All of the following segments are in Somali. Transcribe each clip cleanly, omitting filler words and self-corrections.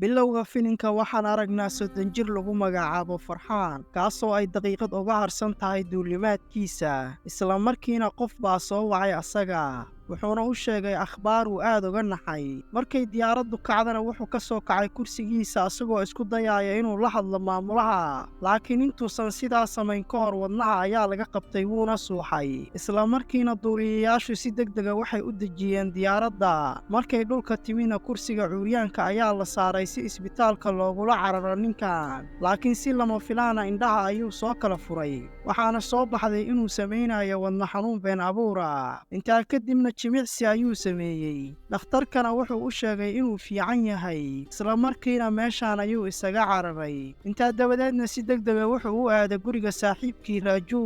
bilowga filimka waxaan aragnaa soddon jir lagu magacaabo Farxaan kaasoo ay daqiiqad uga harsan tahay duulimaadkiisa isla markiina qof baa soo wacay asaga wuxuuna u sheegay akhbaar uu aad uga naxay markay diyaaraddu kacdana wuxuu ka soo kacay kursigiisa asagoo isku dayaaya inuu la hadlo maamulaha laakiin intuusan sidaa samayn ka hor wadnaha ayaa laga qabtay wuuna suuxay isla markiina duuliyayaashu si degdega waxay u dejiyeen diyaaradda markay dhulka timina kursiga cuuryaanka ayaa la saaray si isbitaalka loogula cararo ninkan laakiin si lama filaana indhaha ayuu soo kala furay waxaana soo baxday inuu samaynayo wadna xanuun been abuura intaa kadibna jimicsi ayuu sameeyey dhakhtarkana wuxuu u sheegay inuu fiican yahay isla markiina meeshaan ayuu isaga cararay intaa dabadeedna si degdega wuxuu u aaday guriga saaxiibkii Raaju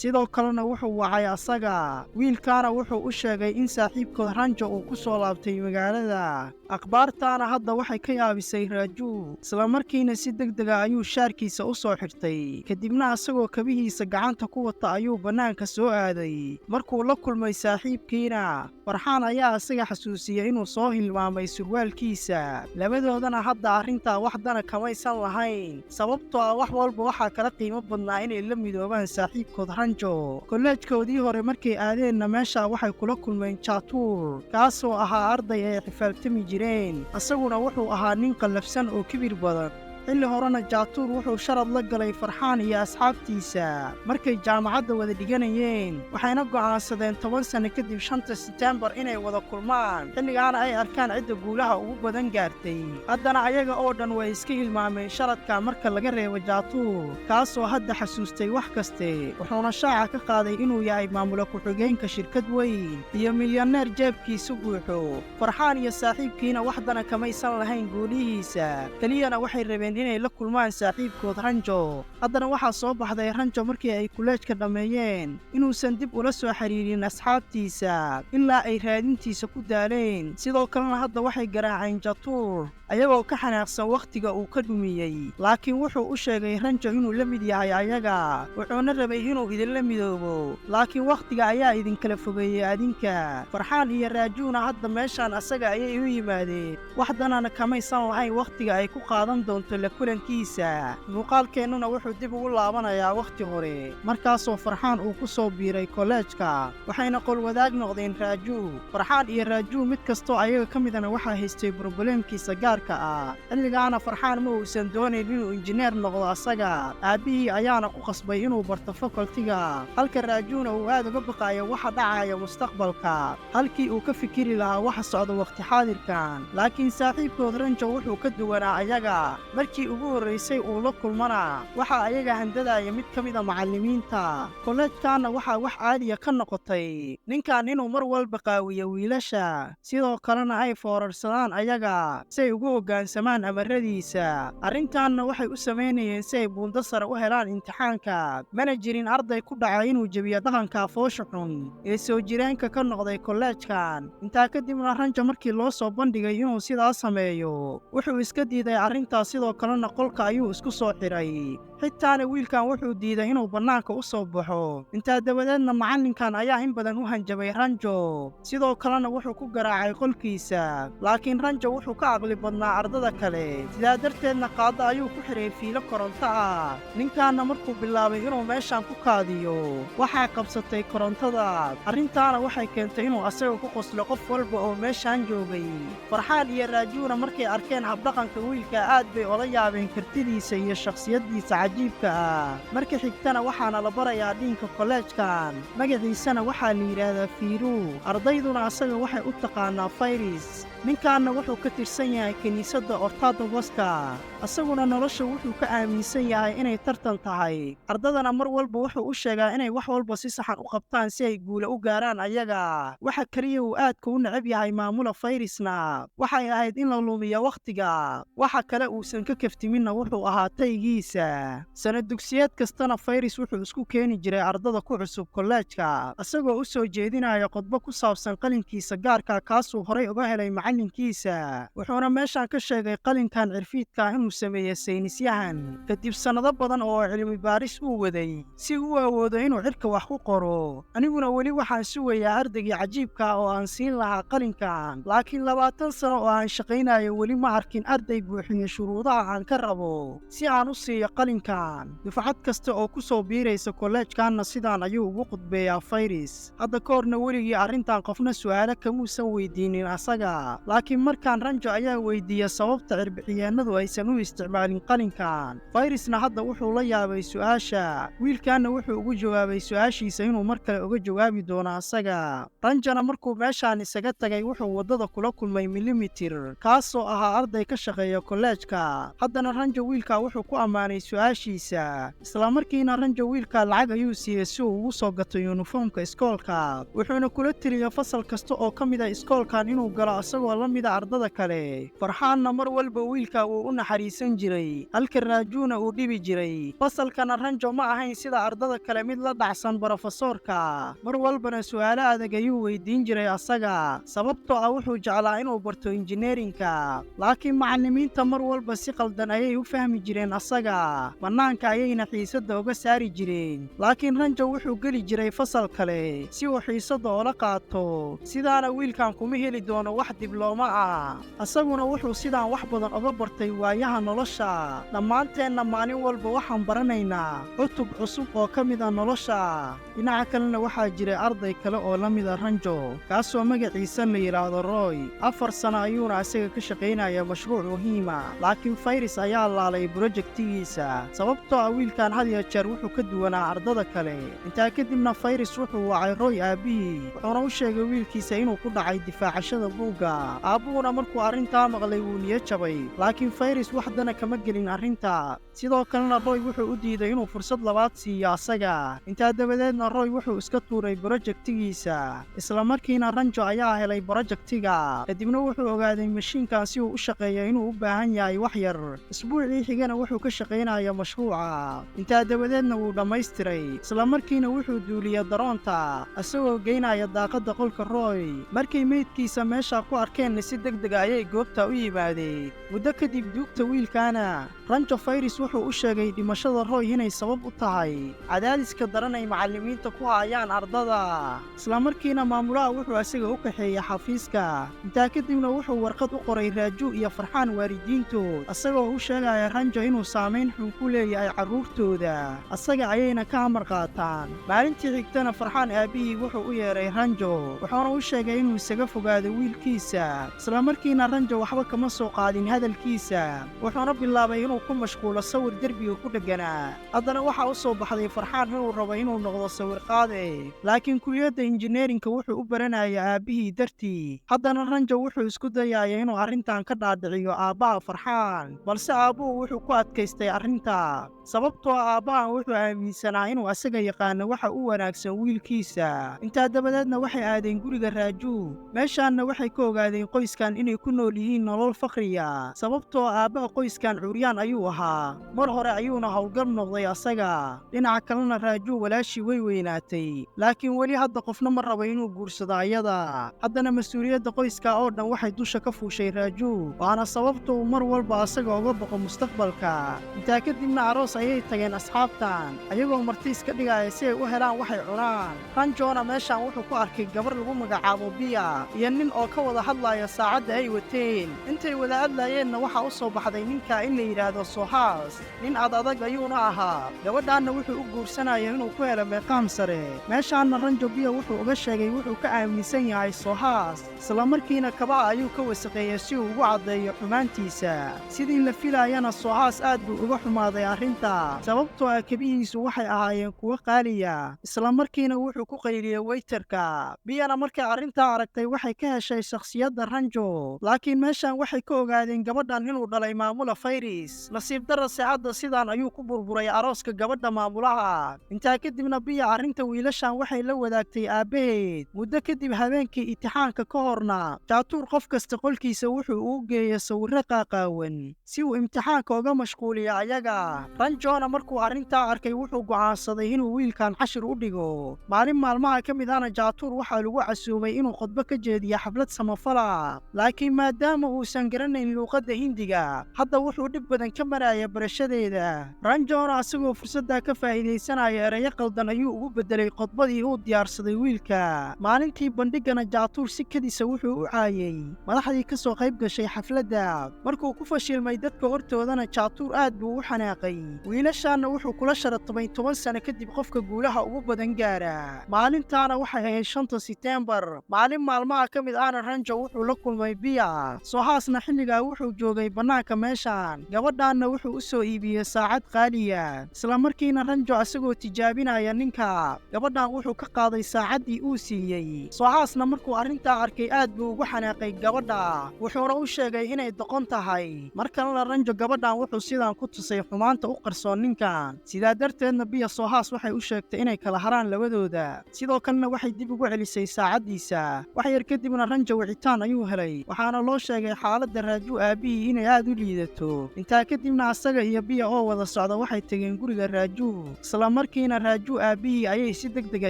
sidoo kalena wuxuu wacay asaga wiilkaana wuxuu u sheegay in saaxiibkood Ranjo uu ku soo laabtay magaalada akhbaartaana hadda waxay ka yaabisay Raaju isla markiina si degdega ayuu shaarkiisa u soo xirtay kadibna asagoo kabihiisa gacanta ku wata ayuu bannaanka soo aaday markuu la kulmay saaxiibkiina Farxaan ayaa asaga xasuusiyay inuu soo hilmaamay surwaalkiisa labadoodana hadda arrintaa waxdana kamaysan lahayn sababtoo ah wax walba waxaa kala qiimo badnaa inay la midoobaan saaxiibkood Ranjo kolleejkoodii hore markay aadeenna meesha waxay kula kulmeen Jaatuur kaasoo ahaa arday ay xifaaltami jireen asaguna wuxuu ahaa nin qallafsan oo kibir badan xilli horena Jaatuur wuxuu sharad la galay Farxaan iyo asxaabtiisa markay jaamacadda wada dhiganayeen waxayna go'aansadeen 10 sano kadib 5 Sebtembar inay wada kulmaan xilligaana ay arkaan cidda guulaha ugu badan gaartay haddana ayaga oo dhan way iska hilmaameen sharadka marka laga reebo Jaatuur kaasoo hadda xasuustay wax kaste wuxuuna shaaca ka qaaday inuu yahay maamula ku-xigeenka shirkad weyn iyo milyaneer jeebkiisu buuxo Farxaan iyo saaxiibkiina waxdana kamaysan lahayn guulihiisa kaliyana waxay rabeen inay la kulmaan saaxiibkood Ranjo haddana waxaa soo baxday Ranjo markii ay kuleejka dhammeeyeen inuusan dib ula soo xiriirin asxaabtiisa ilaa ay raadintiisa ku daaleen sidoo kalena hadda waxay garaaceen Jaatuur ayagoo ka xanaaqsan wakhtiga uu ka dhumiyey laakiin wuxuu u sheegay Ranjo inuu la mid yahay ayaga wuxuuna rabay inuu idinla midoobo laakiin wakhtiga ayaa idinkala fogeeyey adinka Farxaan iyo Raajuuna hadda meeshaan asaga ayay u yimaadeen waxdanana kamaysan lahayn wakhtiga ay ku qaadan doonto la kulankiisa muuqaalkeennuna wuxuu dib ugu laabanayaa wakhti hore markaasoo Farxaan uu ku soo biiray kolleejka waxayna qolwadaag noqdeen Raaju Farxaan iyo Raaju mid kastoo ayaga ka midana waxaa haystay problemkiisa gaarka ah xilligaana Farxaan ma uusan doonayn inuu injineer noqdo asaga aabbihii ayaana ku qasbay inuu barto facultiga halka Raajuuna uu aad uga baqayo waxa dhacaya mustaqbalka halkii uu ka fikiri lahaa waxa socda waqti xaadirkan laakiin saaxiibkood Ranjo wuxuu ka duwanaa ayaga markii ugu horreysay uu la kulmana waxa ayaga handadaaya mid ka mid ah macallimiinta kolleejkaana waxaa wax caadiya ka noqotay ninkan inuu mar walba qaawiyo wiilasha sidoo kalena ay foorarsadaan ayaga si ay ugu hoggaansamaan amaradiisa arrintaanna waxay u samaynayeen si ay buundo sare u helaan imtixaanka mana jirin arday ku dhacay inuu jebiyo dhaqanka foosha xun ee soo jireenka ka noqday kolleejkan intaa kadibna Ranjo markii loo soo bandhigay inuu sidaas sameeyo wuxuu iska diiday arrintaas sidoo kalena qolka ayuu isku soo xiray xitaana wiilkan wuxuu diiday inuu bannaanka u soo baxo intaa dabadeedna macallinkan ayaa in badan u hanjabay Ranjo sidoo kalena wuxuu ku garaacay qolkiisa laakiin Ranjo wuxuu ka aqli badnaa ardada kale sidaa darteedna qaado ayuu ku xiray fiilo koronto ah ninkaana markuu bilaabay inuu meeshaan ku kaadiyo waxaa qabsatay korontada arrintaana waxay keentay inuu asaga ku qoslo qof walba oo meeshaan joogay Farxaan iyo Raajuuna markay arkeen habdhaqanka wiilka aad bay ola yaabeen kartidiisa iyo shakhsiyaddiisa cajiibka ah marka xigtana waxaana la barayaa dhiinka kolleejkan magaciisana waxaa la yidhaahdaa Fiiru ardayduna asaga waxay u taqaanaa Fayris ninkaanna wuxuu ka tirsan yahay kiniisadda Orthodox-ka asaguna nolosha wuxuu ka aaminsan yahay inay tartan tahay ardadana mar walba wuxuu u sheegaa inay wax walba si saxan u qabtaan si ay guula u gaaraan ayaga waxa kaliya uu aadka u necab yahay maamula Fayrisna waxay ahayd in la lumiyo wakhtiga waxa kale uusan ka kaftiminna wuxuu ahaa taygiisa sanad dugsiyeed kastana Fayris wuxuu isku keeni jiray ardada ku cusub kolleejka asagoo u soo jeedinaya khudbo ku saabsan qalinkiisa gaarka kaasuu horay uga helay macallinkiisa wuxuuna meeshaan ka sheegay qalinkan cirfiidka inuu sameeyey saynisyahan kadib sannado badan oo cilmi baaris uu waday si uu awoodo inuu cirka wax ku qoro. aniguna weli waxaan sugayaa ardaygii cajiibka oo aan siin lahaa qalinkan, laakiin 20 sano oo aan shaqaynayo weli ma arkin arday buuxiya shuruudaha aan ka rabo si aan u siiyo qalinkan. dufcad kasta oo ku soo biiraysa kolleejkaanna sidaan ayuu ugu khudbeeyaa Fayris. hadda ka horna weligii arrintan qofna su'aalo kamuusan weydiinin asaga, laakiin markaan Ranjo ayaa weydiiya sababta cirbixiyaanadu aysan u isticmaalin qalinkan. Fayrisna hadda wuxuu la yaabay su'aasha, wiilkaanna wuxuu ugu jawaabay su'aashiisa inuu mar kale uga jawaabi doono asaga. Ranjana markuu meeshaan isaga tagay wuxuu waddada kula kulmay Millimeter, kaasoo ahaa arday ka shaqeeya kolleejka. haddana Ranjo wiilka wuxuu ku ammaanay su'aashiisa, isla markiina Ranjo wiilka lacag ayuu siiyey si uu ugu soo gato yunifoomka iskoolka, wuxuuna kula taliya fasal kasta oo ka mid ah iskoolkan inuu galo asagoo la mida ardada kale. Farxaanna mar walba wiilka wuu u naxariisan jiray, halka Raajuuna uu dhibi jiray. fasalkana Ranjo ma ahayn sida ardada kale mid la dhacsan barofesoorka, mar walbana su'aalo adag ayuu weydiin jiray asaga, sababtoo ah wuxuu jeclaa inuu barto injineerinka. laakiin macallimiinta mar walba si qaldan ayay u fahmi jireen asaga, bannaanka ayayna xiisadda uga saari jireen. laakiin Ranjo wuxuu geli jiray fasal kale si uu xiisadda oola qaato, sidaana wiilkan kuma heli doono wax diblooma ah. asaguna wuxuu sidaan wax badan uga bartay waayaha nolosha. dhammaanteenna maalin walba waxaan baranaynaa cutub cusub oo ka mid ah nolosha. dhinaca kalena waxaa jiray arday kale oo la mida Ranjo, kaasoo magaciisa la yidhaahdo Roy. 4 sano ayuuna asaga ka shaqaynaya mashruuc muhiima, laakiin Fayris ayaa laalay brojektigiisa sababtoo ah wiilkan had iyo jeer wuxuu ka duwanaa ardada kale. intaa kadibna Fayris wuxuu wacay Roy aabbihii, wuxuuna u sheegay wiilkiisa inuu ku dhacay difaacashada buugga. aabbuhuna markuu arrintaa maqlay wuu niyad jabay, laakiin Fayris waxdana kama gelin arrinta. sidoo kalena Roy wuxuu u diiday inuu fursad labaad siiyo asaga. intaa dabadeedna Roy wuxuu iska tuuray brojektigiisa, isla markiina Ranjo ayaa helay brojektiga. kadibna wuxuu ogaaday mashiinkan si uu u shaqeeyo inuu u baahan yahay wax yar. isbuucii xigana wuxuu ka shaqaynaya mashruuca. intaa dabadeedna wuu dhammaystiray, isla markiina wuxuu duuliyay daroonta asagoo geynaya daaqadda qolka Roy. markay meydkiisa meesha ku arkeenna si degdeg ah ayay goobta u yimaadeen. muddo kadib duugta wiilkaana Ranjo Fayris wuxuu u sheegay dhimashada Roy inay sabab u tahay cadaadiska daran ay macallimiinta ku hayaan ardada. isla markiina maamulaha wuxuu asaga u kaxeeyay xafiiska. intaa kadibna wuxuu warqad u qoray Raaju iyo Farxaan waalidiintood, asagoo u sheegaya Ranjo inuu saamayn xun ku leeyahay carruurtooda, asaga ayayna ka amar qaataan. maalintii xigtana Farxaan aabbihii wuxuu u yeeray Ranjo, wuxuuna u sheegay inuu isaga fogaado wiilkiisa. isla markiina Ranjo waxba kama soo qaadin hadalkiisa, wuxuuna bilaabay inuu ku mashquulo sawir derbiga ku dhegganaa. haddana waxaa u soo baxday Farxaan inuu rabo inuu noqdo sawirqaade, laakiin kuliyadda injineerinka wuxuu u baranaya aabbihii dartii. haddana Ranjo wuxuu isku dayaya inuu arrintan ka dhaadhiciyo aabbaha Farxaan, balse aabbuhu wuxuu ku adkaystay arrinta, sababtoo ah aabbahan wuxuu aaminsanaa inuu asaga yaqaano waxa u wanaagsan wiilkiisa. intaa dabadeedna waxay aadeen guriga Raaju. meeshaanna waxay ka ogaadeen qoyskan inay ku nool yihiin nolol fakhriya, sababtoo aabbaha qoyskan curyaan ayuu ahaa, mar hore ayuuna howlgab noqday asaga. dhinaca kalena Raaju walaashii way weynaatay, laakiin weli hadda qofna ma rabo inuu guursado ayada. haddana mas-uuliyadda qoyska oo dhan waxay dusha ka fuushay Raaju, waana sababta uu mar walba asaga uga baqo mustaqbalka. intaa kadibna aroos ayay tageen asxaabtan, ayagoo martiis ka dhigaya si ay u helaan waxay cunaan. Ranjona meeshaan wuxuu ku arkay gabar lagu magacaabo Biya iyo nin oo ka wada hadlaya saacadda ay wateen. intay wada hadlayeenna waxaa u soo baxday ninka in la yidhaahdo Sohas, nin adag ayuuna ahaa. gabadhaanna wuxuu u guursanaya inuu ku helo meeqaam sare. meeshaanna Ranjo Biya wuxuu uga sheegay wuxuu ka aaminsan yahay Sohas, isla markiina kabaha ayuu ka wasaqeeyay si uu ugu caddeeyo xumaantiisa. sidii la filayana Sohas aad buu uga xumaaday arrinta, sababtoo ah kabihiisu waxay ahaayeen kuwo qaaliya. isla markiina wuxuu ku qayliyey weyterka. Biyana markay arrintaa aragtay waxay ka heshay shakhsiyadda Ranjo, laakiin meeshaan waxay ka ogaadeen gabadhan inuu dhalay maamula Fayris. nasiib darra saacadda sidaan ayuu ku burburay arooska gabadha maamulaha. intaa kadibna Biya arrinta wiilashan waxay la wadaagtay aabbaheed. muddo kadib habeenkii imtixaanka ka horna jaatuur qof kasta qolkiisa wuxuu u geeyay sawirro qaaqaawan si uu imtixaanka uga mashquuliyo ayaga. Ranjona markuu arrintaa arkay wuxuu go'aansaday inuu wiilkan cashir u dhigo. maalin maalmaha ka mid ahna jaatuur waxaa lagu casuumay inuu khudbo ka jeediyo xaflad samafal baaq, laakiin maadaama uusan garanayn luuqadda Hindiga, hadda wuxuu dhib badan ka maraya barashadeeda. Ranjona asagoo fursadda ka faa'iidaysanaya erayo qaldan ayuu ugu beddelay khudbadii uu diyaarsaday wiilka. Maalintii bandhigana Jaatuur si kadisa wuxuu u caayay madaxdii ka soo qayb gashay xafladda. Markuu ku fashilmay dadka hortoodana Jaatuur aad buu u xanaaqay. wiilashaanna wuxuu kula sharatamay 10 sano kadib qofka guulaha ugu badan gaara. maalintaana waxay ahayd 5 Siteembar. maalin maalmaha ka mid ahna Ranjo wuxuu la kulmay Biya. Sohaasna xilligaa wuxuu joogay bannaanka meeshaan. gabadhaanna wuxuu u soo iibiyey saacad qaaliya. isla markiina Ranjo asagoo tijaabinaya ninka, gabadhan wuxuu ka qaaday saacaddii uu siiyey. Sohaasna markuu arrintaa arkay aad buu ugu xanaaqay gabadha, wuxuuna u sheegay inay doqon tahay. mar kalena Ranjo gabadhan wuxuu sidaan ku tusay xumaanta u qarsoon ninkan. sidaa darteedna Biya Sohaas waxay u sheegtay inay kala haraan labadooda. sidoo kalena waxay dib ugu celisay saacaddiisa. wax yar kadibna Ranjo wicitaan ayuu helay, waxaana loo sheegay xaaladda Raaju aabbihii inay aad u liidato. intaa kadibna asaga iyo Biya oo wada socda waxay tageen guriga Raaju. isla markiina Raaju aabbihii ayay si degdega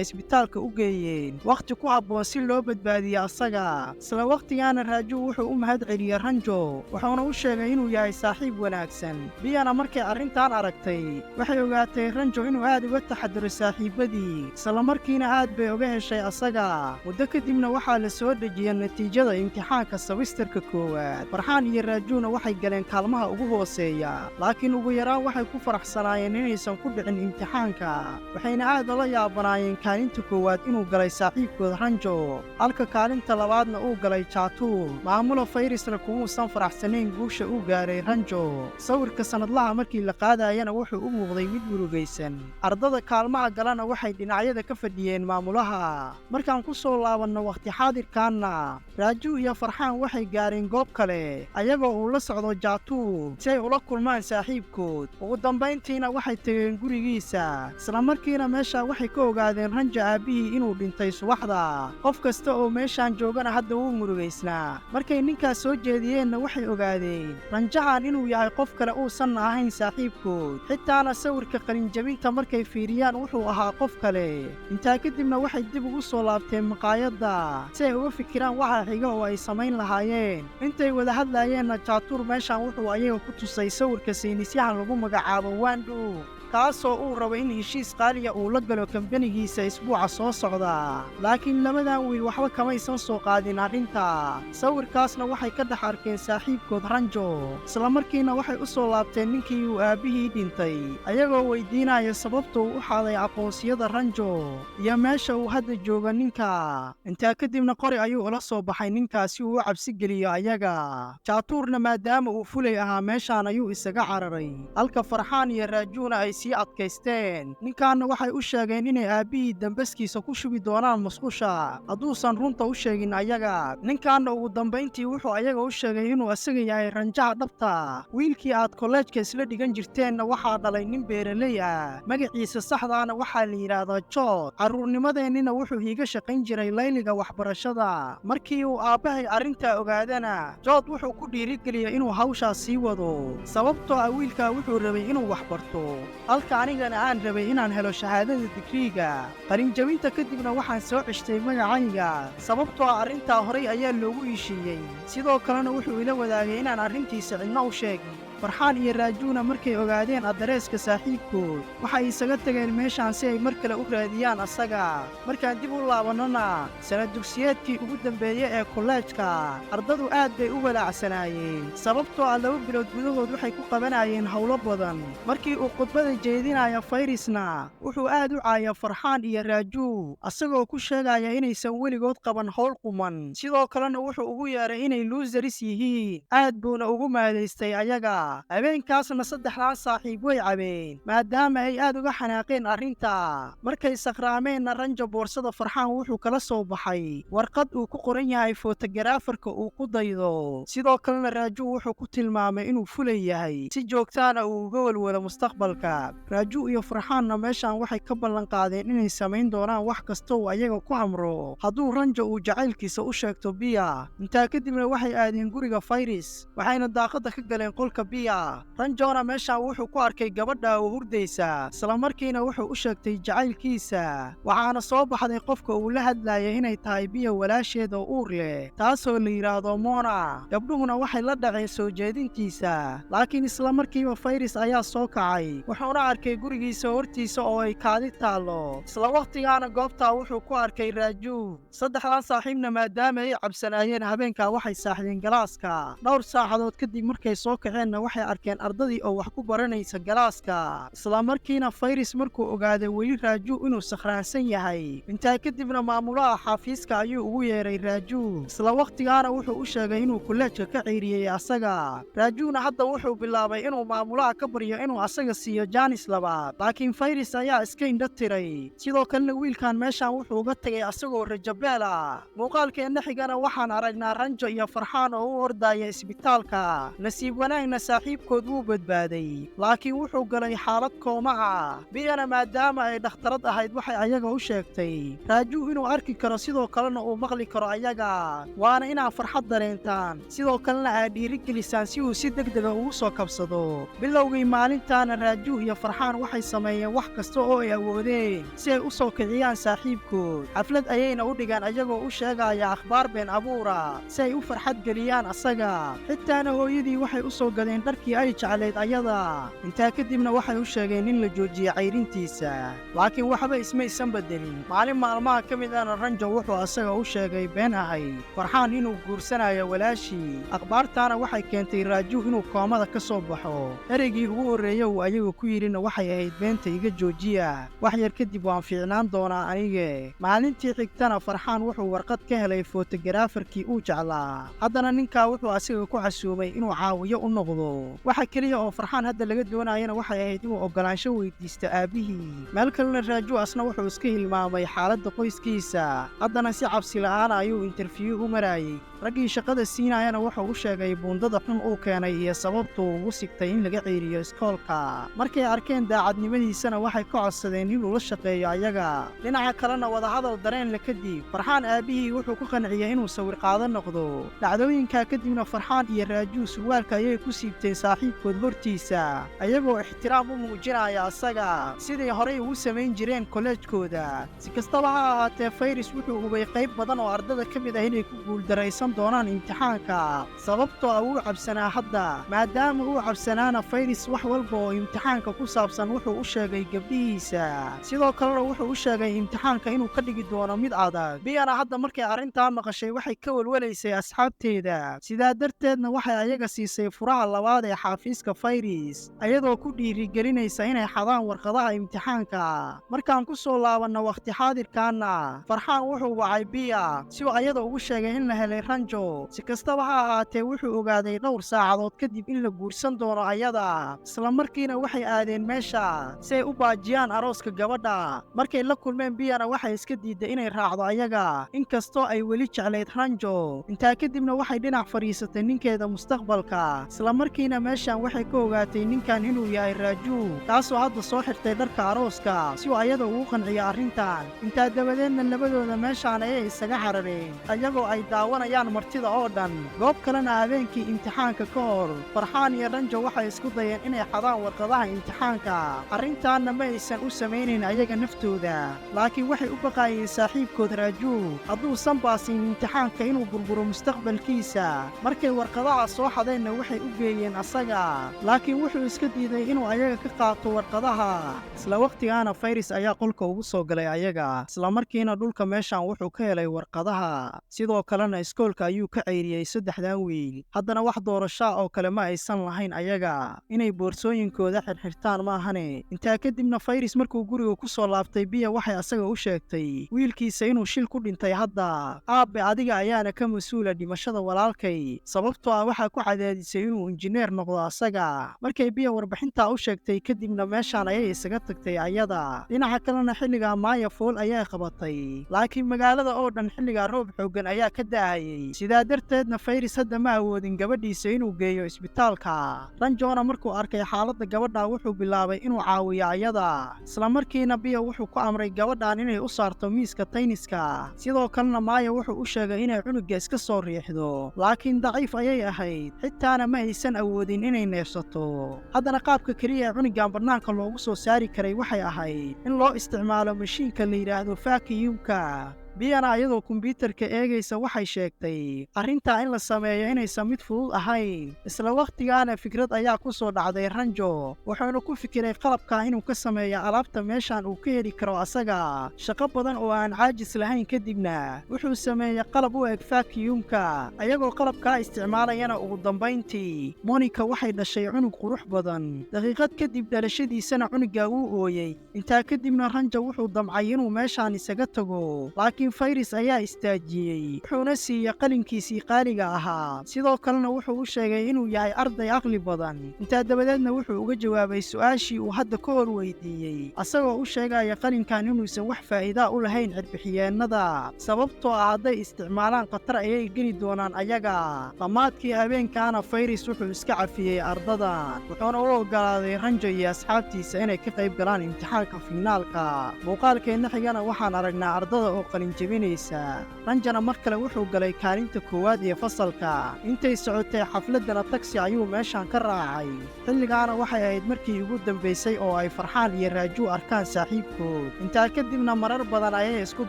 isbitaalka u geeyeen, wakhti ku habboon si loo badbaadiyo asaga. isla wakhtigaana Raaju wuxuu u mahad celiyey Ranjo, wuxuuna u sheegay inuu yahay saaxiib wanaagsan. Biyana markay arrintan aragtay, waxay ogaatay Ranjo inuu aad uga taxadaro saaxiibadii, isla markiina aad bay uga heshay asaga. muddo kadibna waxaa la soo dhejiyey natiijada imtixaanka semesterka koowaad. Farxaan iyo Raajuna waxay galeen kaalmaha ugu hooseeya, laakiin ugu yaraan waxay ku faraxsanaayeen inaysan ku dhicin imtixaanka. waxayna aad ula yaabanaayeen kaalinta koowaad inuu galay saaxiibkooda Ranjo, halka kaalinta labaadna uu galay Jaatuur. maamula Fayrisna kumuusan faraxsanayn guusha uu gaaray Ranjo. sawirka sanadlaha markii la qaadayana wuxuu u muuqday mid murugaysan. ardada kaalmaha galana waxay dhinacyada ka fadhiyeen maamulaha. markaan ku soo laabanno waqti xaadirkaanna, Raaju iyo Farxaan waxay gaareen goob kale ayagoo uu la socdo Jaatuur si ay ula kulmaan saaxiibkood. ugu dambayntiina waxay tageen gurigiisa. isla markiina meesha waxay ka ogaadeen Ranjo aabbihii inuu dhintay subaxda. qof kasta oo meeshaan joogana hadda wuu murugaysnaa. markay ninkaas soo jeediyeenna waxay ogaadeen Ranjahan inuu yahay qof kale uusan ahayn saaxiibkood. xitaana sawirka qalinjabinta markay fiiriyaan wuxuu ahaa qof kale. intaa kadibna waxay dib ugu soo laabteen maqaayadda si ay uga fikiraan waxa xiga oo ay samayn lahaayeen. intay wada hadlaayeenna Jaatuur meeshaan wuxuu ayaga ku tusay sawirka saynisyahan lagu magacaabo Wandu, kaasoo uu rabo in heshiis qaaliya uu la galo kambanigiisa isbuuca soo socda. laakiin labadan wiil waxba kamaysan soo qaadin arrinta. sawirkaasna waxay ka dhex arkeen saaxiibkood Ranjo. isla markiina waxay u soo laabteen ninkii uu aabbihii dhintay, ayagoo weydiinaya sababtuu u xaday aqoonsiyada Ranjo iyo meesha uu hadda jooga ninka. intaa kadibna qori ayuu ula soo baxay ninkaas si uu u cabsi geliyo ayaga. Jaatuurna maadaama uu fulay ahaa meeshaan ayuu isaga cararay, halka Farxaan iyo Raajuna ay sii adkaysteen. ninkaanna waxay u sheegeen inay aabbihii dambaskiisa ku shubi doonaan musqusha hadduusan runta u sheegin ayaga. ninkaanna ugu dambayntii wuxuu ayaga u sheegay inuu asaga yahay Ranjaha dhabta. wiilkii aad kolleejka isla dhigan jirteenna waxaa dhalay nin beeraley ah, magaciisa saxdaana waxaa la yidhaahdaa Jood. carruurnimadeennina wuxuu iiga shaqayn jiray layliga waxbarashada. markii uu aabbahay arrintaa ogaadana, Jood wuxuu ku dhiirigeliyey inuu hawshaas sii wado, sababtoo ah wiilkaa wuxuu rabay inuu wax barto, halka anigana aan rabay inaan helo shahaadada digriiga. qalinjabinta kadibna waxaan soo ceshtay magacayga, sababtoo ah arrintaa horay ayaa loogu heshiiyey. sidoo kalena wuxuu ila wadaagay inaan arrintiisa cidna u sheegin. Farxaan iyo Raajuna markay ogaadeen adreeska saaxiibkood, waxay isaga tageen meeshaan si ay mar kale u raadiyaan asaga. markaan dib u laabannona, sanad dugsiyeedkii ugu dambeeyey ee kolleejka, ardadu aad bay u walaacsanaayeen, sababtoo ah 2 bilood gudahood waxay ku qabanayeen howlo badan. markii uu khudbada jeedinaya Fayrisna, wuxuu aad u caaya Farxaan iyo Raaju, asagoo ku sheegaya inaysan weligood qaban howl quman. sidoo kalena wuxuu ugu yeeray inay losers yihiin, aad buuna ugu maadaystay ayaga. habeenkaasna 3 saaxiib way cabeen, maadaama ay aad uga xanaaqeen arrinta. markay sakhraameenna Ranjo boorsada Farxaan wuxuu kala soo baxay warqad uu ku qoran yahay fotogaraafarka uu ku daydo. sidoo kalena Raaju wuxuu ku tilmaamay inuu fulay yahay, si joogtaana uu uga walwalo mustaqbalka. Raaju iyo Farxaanna meeshaan waxay ka ballan qaadeen inay samayn doonaan wax kasta oo ayaga ku amro hadduu Ranjo uu jacaylkiisa u sheegto Biya. intaa kadibna waxay aadeen guriga Fayris, waxayna daaqadda ka galeen qolka Biya biya. Ranjona meeshaan wuxuu ku arkay gabadha oo hurdaysa, isla markiina wuxuu u sheegtay jacaylkiisa. Waxaana soo baxday qofka uu la hadlayay inay tahay biya walaasheed oo uur leh, taasoo la yidhaahdo Mona. Gabdhuhuna waxay la dhaceen soo jeedintiisa, laakiin isla markiiba Fayris ayaa soo kacay, wuxuuna arkay gurigiisa hortiisa oo ay kaadi taallo. Isla waqtigaana goobtaa wuxuu ku arkay Raaju. Saddexdan saaxiibna maadaama ay cabsanaayeen habeenkaa waxay saaxdeen galaaska. Dhowr saacadood kadib markay soo kaceenna waxay arkeen ardadii oo wax ku baranaysa galaaska. Isla markiina Fayris markuu ogaaday weli Raaju inuu sakhraansan yahay. Intaa kadibna maamulaha xafiiska ayuu ugu yeeray Raaju. Isla waqtigaana wuxuu u sheegay inuu kolleejka ka ceyriyey asaga. Raajuna hadda wuxuu bilaabay inuu maamulaha ka baryo inuu asaga siiyo jaanis labaad, laakiin Fayris ayaa iska indho tiray. Sidoo kalena wiilkan meeshaan wuxuu uga tagay asagoo rajabeel ah. Muuqaalkeenna xigana waxaan aragnaa Ranjo iyo Farxaan oo u ordaya isbitaalka. Nasiib wanaagna saaxiibkood wuu badbaaday, laakiin wuxuu galay xaalad kooma ah. biyana maadaama ay dhakhtarad ahayd waxay ayaga u sheegtay Raaju inuu arki karo sidoo kalena uu maqli karo ayaga, waana inaad farxad dareentaan sidoo kalena aad dhiirigelisaan si uu si degdega ugu soo kabsado. bilowgii maalintaana Raaju iyo Farxaan waxay sameeyeen wax kasta oo ay awoodeen si ay u soo kiciyaan saaxiibkood. xaflad ayayna u dhigaan ayagoo u sheegaya akhbaar been abuura si ay u farxad geliyaan asaga. xitaana hooyadii waxay u soo gadeen dharkii ay jeclayd ayada. intaa kadibna waxay u sheegeen in la joojiyo cayrintiisa, laakiin waxba ismaysan bedelin. maalin maalmaha ka mid ahna Ranjo wuxuu asaga u sheegay been ahay Farxaan inuu guursanayo walaashii. akhbaartaana waxay keentay Raaju inuu koomada ka soo baxo. ereygii ugu horreeyay uu ayaga ku yidhina waxay ahayd beenta iga joojiya, wax yar kadib waan fiicnaan doonaa anige. maalintii xigtana Farxaan wuxuu warqad ka helay fotogaraafarkii uu jeclaa. haddana ninkaa wuxuu asaga ku casuumay inuu caawiyo u noqdo. waxa keliya oo Farxaan hadda laga doonayana waxay ahayd inuu oggolaansho weydiisto aabihii. meel kalena Raaju asna wuxuu iska hilmaamay xaaladda qoyskiisa. haddana si cabsi la'aan ayuu interview u marayay. raggii shaqada siinayana wuxuu u sheegay buundada xun uu keenay iyo sababtuu ugu sigtay in laga ceeriyo iskoolka. markay arkeen daacadnimadiisana waxay ka codsadeen inuu la shaqeeyo ayaga. dhinaca kalena wadahadal dareen le kadib Farxaan aabihii wuxuu ku qanciyey inuu sawir qaado noqdo. dhacdooyinkaa kadibna Farxaan iyo Raaju surwaalka ayay ku siibteen saaxiibkood hortiisa, ayagoo ixtiraam u muujinaya asaga sidii horey ugu samayn jireen kolleejkooda. si kastaba ha ahaatee Fayris wuxuu hubay qayb badan oo ardada ka mid ah inay ku guuldaraysan doonaan imtixaanka, sababtoo ah wuu cabsanaa hadda. maadaama uu cabsanaana Fayris wax walba oo imtixaanka ku saabsan wuxuu u sheegay gabdhihiisa. sidoo kalena wuxuu u sheegay imtixaanka inuu ka dhigi doono mid adag. biyana hadda markay arrintaa maqashay waxay ka welwelaysay asxaabteeda, sidaa darteedna waxay ayaga siisay furaha labaad ee xafiiska Fayris, ayadoo ku dhiirigelinaysa inay xadaan warqadaha imtixaanka. markaan ku soo laabanno waqti xaadirkaana Farxaan wuxuu wacay biya si uu ayada ugu sheegay in la helay Ranjo. si kastaba ha ahaatee wuxuu ogaaday dhowr saacadood kadib in la guursan doono ayada. isla markiina waxay aadeen meesha si ay u baajiyaan arooska gabadha. markay la kulmeen biyana waxay iska diiday inay raacdo ayaga, inkastoo ay weli jeclayd Ranjo. intaa kadibna waxay dhinac fadhiisatay ninkeeda mustaqbalka. isla markiina meeshaan waxay ka ogaatay ninkan inuu yahay Raaju, taasoo hadda soo xirtay dharka arooska si uu ayada ugu qanciyo arrintan. intaa dabadeedna labadooda meeshaan ayay isaga carareen ayagoo ay daawanayaan martida oo dhan. goob kalena habeenkii imtixaanka ka hor Farxaan iyo Ranjo waxay isku dayeen inay xadaan warqadaha imtixaanka. arrintaanna ma aysan u samaynayn ayaga naftooda, laakiin waxay u baqaayeen saaxiibkood Raaju hadduusan baasin imtixaanka inuu burburo mustaqbalkiisa. markay warqadaha soo xadeenna waxay u geeyeen asaga, laakiin wuxuu iska diiday inuu ayaga ka qaato warqadaha. isla waqtigaana Fayris ayaa qolka ugu soo galay ayaga, isla markiina dhulka meeshaan wuxuu ka helay warqadaha. sidoo kalena iskoolka ayuu ka ceyriyey saddexdan wiil. haddana wax doorashaa oo kale ma aysan lahayn ayaga, inay boorsooyinkooda xirxirtaan maahane. intaa kadibna Fayris markuu guriga ku soo laabtay biya waxay asaga u sheegtay wiilkiisa inuu shil ku dhintay hadda. aabbe adiga ayaana ka mas-uula dhimashada walaalkay, sababtoo ah waxaa ku cadaadisay inuu injineer noqdo asaga. markay biya warbixintaa u sheegtay kadibna meeshaan ayay isaga tagtay ayada. dhinaca kalena xilligaa Maaya fool ayaa qabatay, laakiin magaalada oo dhan xilligaa roob xooggan ayaa ka daahayay. dhintay sidaa darteedna fayris hadda ma awoodin gabadhiisa inuu geeyo isbitaalka. ranjona markuu arkay xaaladda gabadha wuxuu bilaabay inuu caawiyo ayada, isla markiina biya wuxuu ku amray gabadhan inay u saarto miiska tayniska. sidoo kalena maaya wuxuu u sheegay inay cunuga iska soo riixdo, laakiin daciif ayay ahayd, xitaana ma aysan awoodin inay neefsato. haddana qaabka keliya ee cunugan bannaanka loogu soo saari karay waxay ahayd in loo isticmaalo mashiinka la yidhaahdo vacuum-ka. biyana iyadoo kombiyuutarka eegaysa waxay sheegtay arrintaa in la sameeyo inaysan mid fudud ahayn. isla wakhtigaana fikrad ayaa ku soo dhacday ranjo, wuxuuna ku fikiray qalabka inuu ka sameeyo alaabta meeshan uu ka heli karo asaga shaqo badan oo aan caajis lahayn. kadibna wuxuu sameeyey qalab u eg vacuum-ka. ayagoo qalabkaa isticmaalayana ugu dambayntii monika waxay dhashay cunug qurux badan. daqiiqad kadib dhalashadiisana cunuga wuu ooyey. intaa kadibna ranjo wuxuu damcay inuu meeshaan isaga tago, laakiin fayris ayaa istaajiyey, wuxuuna siiyey qalinkiisii qaaliga ahaa. sidoo kalena wuxuu u sheegay inuu yahay arday aqli badan. intaa dabadeedna wuxuu uga jawaabay su'aashii uu hadda ka hor weydiiyey, asagoo u sheegaya qalinkan inuusan wax faa'iida u lahayn cirbixiyeennada, sababtoo ah hadday isticmaalaan khatar ayay geli doonaan ayaga. dhammaadkii habeenkaana fayris wuxuu iska cafiyey ardadan, wuxuuna u oggolaaday ranjo iyo asxaabtiisa inay ka qayb galaan imtixaanka finaalka. muuqaalkeenna xigana waxaan aragnaa ardada oo jebinaysa. ranjana mar kale wuxuu galay kaalinta koowaad ee fasalka. intay socotay xafladdana tagsi ayuu meeshan ka raacay. xilligaana waxay ahayd markii ugu dambaysay oo ay farxaan iyo raaju arkaan saaxiibkood. intaa kadibna marar badan ayay isku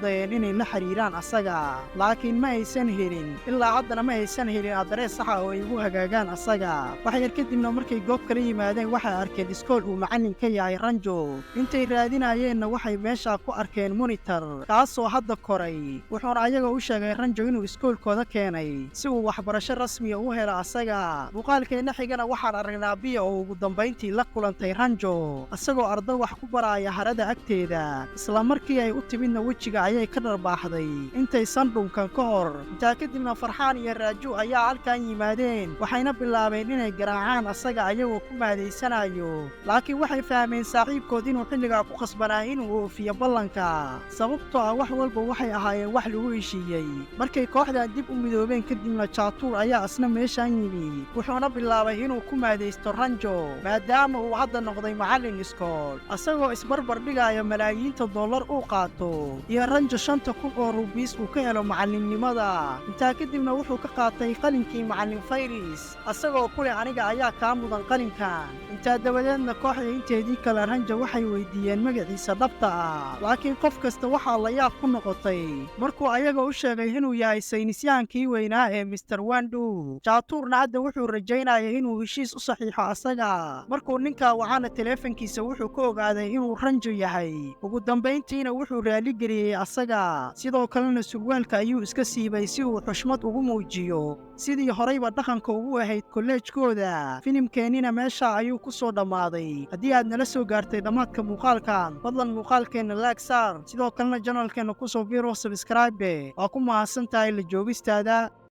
dayeen inay la xiriiraan asaga, laakiin ma aysan helin. ilaa haddana ma aysan helin adrees saxa oo ay ugu hagaagaan asaga. wax yar kadibna markay goob kala yimaadeen waxay arkeen iskool uu macallin ka yahay ranjo. intay raadinayeenna waxay meesha ku arkeen monitor kaasoo hadda koray, wuxuuna ayaga u sheegay ranjo inuu iskoolkooda keenay si uu waxbarasho rasmiya u helo asaga. muuqaalkeenna xigana waxaan aragnaa biya oo ugu dambayntii la kulantay ranjo asagoo arday wax ku baraya harada agteeda. isla markii ay u timidna wejiga ayay ka dharbaaxday intaysan dhunkan ka hor. intaa kadibna farxaan iyo raaju ayaa halkan yimaadeen, waxayna bilaabeen inay garaacaan asaga ayagoo ku mahadaysanayo. laakiin waxay fahmeen saaxiibkood inuu xilligaa ku khasbanaa inuu oofiyo ballanka, sababtoo ah wax walba waxay ahaayeen wax lagu heshiiyey. markay kooxdan dib u midoobeen kadibna jaatuur ayaa asna meeshaan yimi, wuxuuna bilaabay inuu ku maadaysto ranjo maadaama uu hadda noqday macallin iskool, asagoo isbarbar dhigaya malaayiinta dollar uu qaato iyo ranjo 5,000 oo rubiis uu ka helo macallinnimada. intaa kadibna wuxuu ka qaatay qalinkii macallin fayris, asagoo ku leh aniga ayaa kaa mudan qalinkan. intaa dabadeedna kooxda inteedii kale ranjo waxay weydiiyeen magaciisa dhabta ah, laakiin qof kasta waxaa la yaab ku noqotay markuu ayaga u sheegay inuu yahay saynisyahankii weynaa ee Mr. Wandu. jaatuurna hadda wuxuu rajaynayay inuu heshiis u saxiixo asaga. markuu ninka wacana teleefankiisa wuxuu ka ogaaday inuu ranjo yahay. ugu dambayntiina wuxuu raaligeliyey asaga, sidoo kalena surwaalka ayuu iska siibay si uu xushmad ugu muujiyo sidii horeyba dhaqanka ugu ahayd kolleejkooda. filimkeennina meesha ayuu ku soo dhammaaday. haddii aad nala soo gaartay dhammaadka muuqaalkan, fadlan muuqaalkeenna laag saar, sidoo kalena janalkeenna ku soo biiro subscribe. waa ku mahadsan tahay la joogistaada.